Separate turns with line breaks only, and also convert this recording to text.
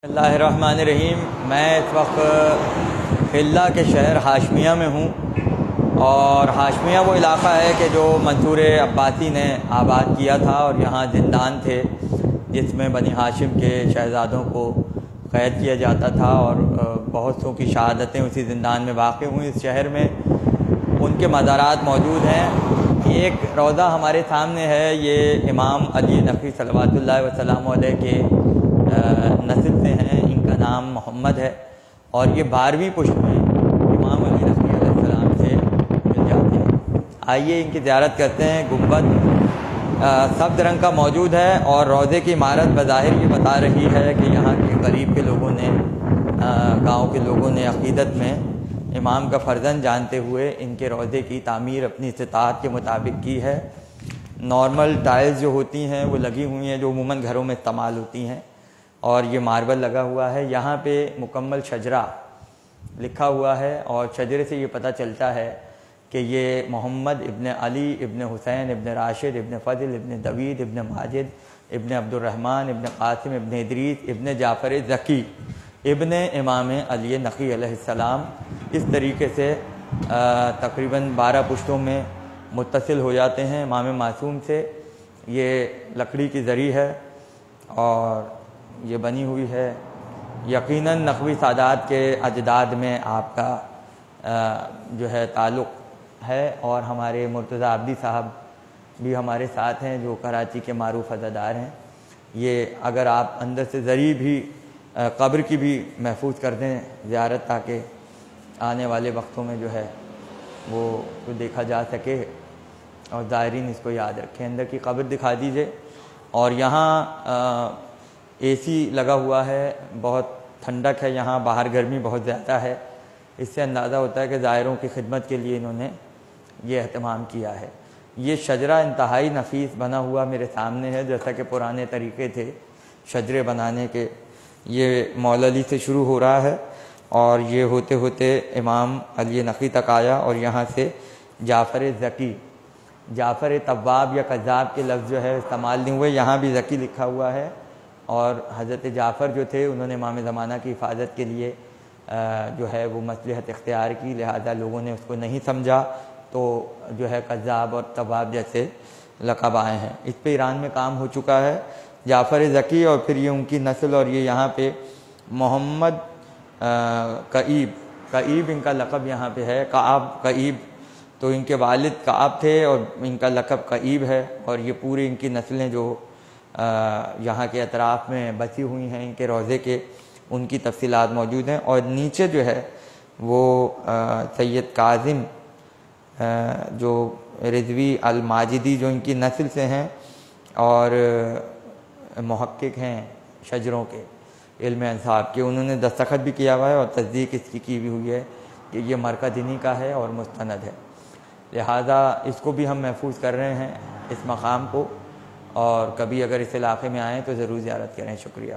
اللہ الرحمن الرحیم۔ میں اس وقت خلہ کے شہر ہاشمیہ میں ہوں، اور ہاشمیہ وہ علاقہ ہے کہ جو منصور عباسی نے آباد کیا تھا، اور یہاں زندان تھے جس میں بنی ہاشم کے شہزادوں کو قید کیا جاتا تھا، اور بہت سو کی شہادتیں اسی زندان میں واقع ہوئیں۔ اس شہر میں ان کے مزارات موجود ہیں۔ ایک روضہ ہمارے سامنے ہے، یہ امام علی نقوی صلوات اللہ وسلام علیہ کے نسل سے ہیں، ان کا نام محمد ہے، اور یہ 12ویں پشت میں امام علی نقوی علیہ السلام سے مل جاتے ہیں۔ آئیے ان کی زیارت کرتے ہیں۔ گنبد سبز رنگ کا موجود ہے، اور روضے کی عمارت بظاہر یہ بتا رہی ہے کہ یہاں کے قریب کے لوگوں نے، گاؤں کے لوگوں نے عقیدت میں امام کا فرزند جانتے ہوئے ان کے روضے کی تعمیر اپنی استطاعت کے مطابق کی ہے۔ نارمل ٹائلز جو ہوتی ہیں وہ لگی ہوئی ہیں، جو عموماً گھروں میں استعمال ہوتی ہیں، اور یہ ماربل لگا ہوا ہے۔ یہاں پہ مکمل شجرہ لکھا ہوا ہے، اور شجرے سے یہ پتہ چلتا ہے کہ یہ محمد ابن علی ابن حسین ابن راشد ابن فضل ابن دوید ابن ماجد ابن عبد الرحمن ابن قاسم ابن ادریس ابن جعفر ذکی ابن امام علی نقی علیہ السلام اس طریقے سے تقریباً 12 پشتوں میں متصل ہو جاتے ہیں امام معصوم سے۔ یہ لکڑی کی زری ہے اور یہ بنی ہوئی ہے۔ یقیناً نقوی سادات کے اجداد میں آپ کا جو ہے تعلق ہے، اور ہمارے مرتضیٰ عابدی صاحب بھی ہمارے ساتھ ہیں جو کراچی کے معروف عزادار ہیں۔ یہ اگر آپ اندر سے زری بھی قبر کی بھی محفوظ کر دیں زیارت، تاکہ آنے والے وقتوں میں جو ہے وہ دیکھا جا سکے اور زائرین اس کو یاد رکھیں۔ اندر کی قبر دکھا دیجئے۔ اور یہاں اے سی لگا ہوا ہے، بہت ٹھنڈک ہے یہاں، باہر گرمی بہت زیادہ ہے۔ اس سے اندازہ ہوتا ہے کہ زائروں کی خدمت کے لیے انہوں نے یہ اہتمام کیا ہے۔ یہ شجرہ انتہائی نفیس بنا ہوا میرے سامنے ہے، جیسا کہ پرانے طریقے تھے شجرے بنانے کے۔ یہ مولا علی سے شروع ہو رہا ہے، اور یہ ہوتے ہوتے امام علی نقی تک آیا، اور یہاں سے جعفر ذکی، جعفر طواب یا کذاب کے لفظ جو ہے استعمال نہیں ہوئے، یہاں بھی ذکی لکھا ہوا ہے۔ اور حضرت جعفر جو تھے انہوں نے امام زمانہ کی حفاظت کے لیے جو ہے وہ مصلحت اختیار کی، لہذا لوگوں نے اس کو نہیں سمجھا، تو جو ہے کذاب اور طواب جیسے لقب آئے ہیں۔ اس پہ ایران میں کام ہو چکا ہے۔ جعفر ذکی، اور پھر یہ ان کی نسل، اور یہ یہاں پہ محمد کعیب ان کا لقب یہاں پہ ہے، کعب کعیب، تو ان کے والد کعب تھے اور ان کا لقب کعیب ہے۔ اور یہ پوری ان کی نسلیں جو یہاں کے اطراف میں بسی ہوئی ہیں ان کے روضے کے، ان کی تفصیلات موجود ہیں۔ اور نیچے جو ہے وہ سید کاظم جو رضوی الماجدی جو ان کی نسل سے ہیں، اور محقق ہیں شجروں کے، علم انصاب کے، انہوں نے دستخط بھی کیا ہوا ہے اور تصدیق اس کی بھی ہوئی ہے کہ یہ مرکز انہی کا ہے اور مستند ہے۔ لہذا اس کو بھی ہم محفوظ کر رہے ہیں، اس مقام کو، اور کبھی اگر اس علاقے میں آئیں تو ضرور زیارت کریں۔ شکریہ۔